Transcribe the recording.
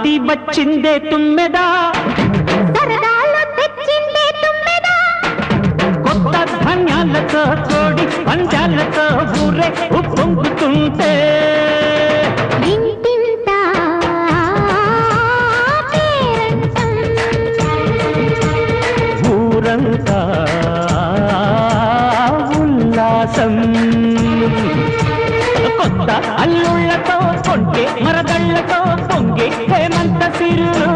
ఆడి వచ్చిందే తుమ్మెదా, సరదాలు తెచ్చిందే తుమ్మెదా, కొత్త ధాన్యాలతో కోడి పంజాలతో ఊరే ఉప్పొంగుతుంటే ఇంటింత పేరంటం, ఊరంతా ఉల్లాసం. కొత్త అల్లుళ్లతో కొంటే మరదళ్లతో పొంగే హేమంత సిరులు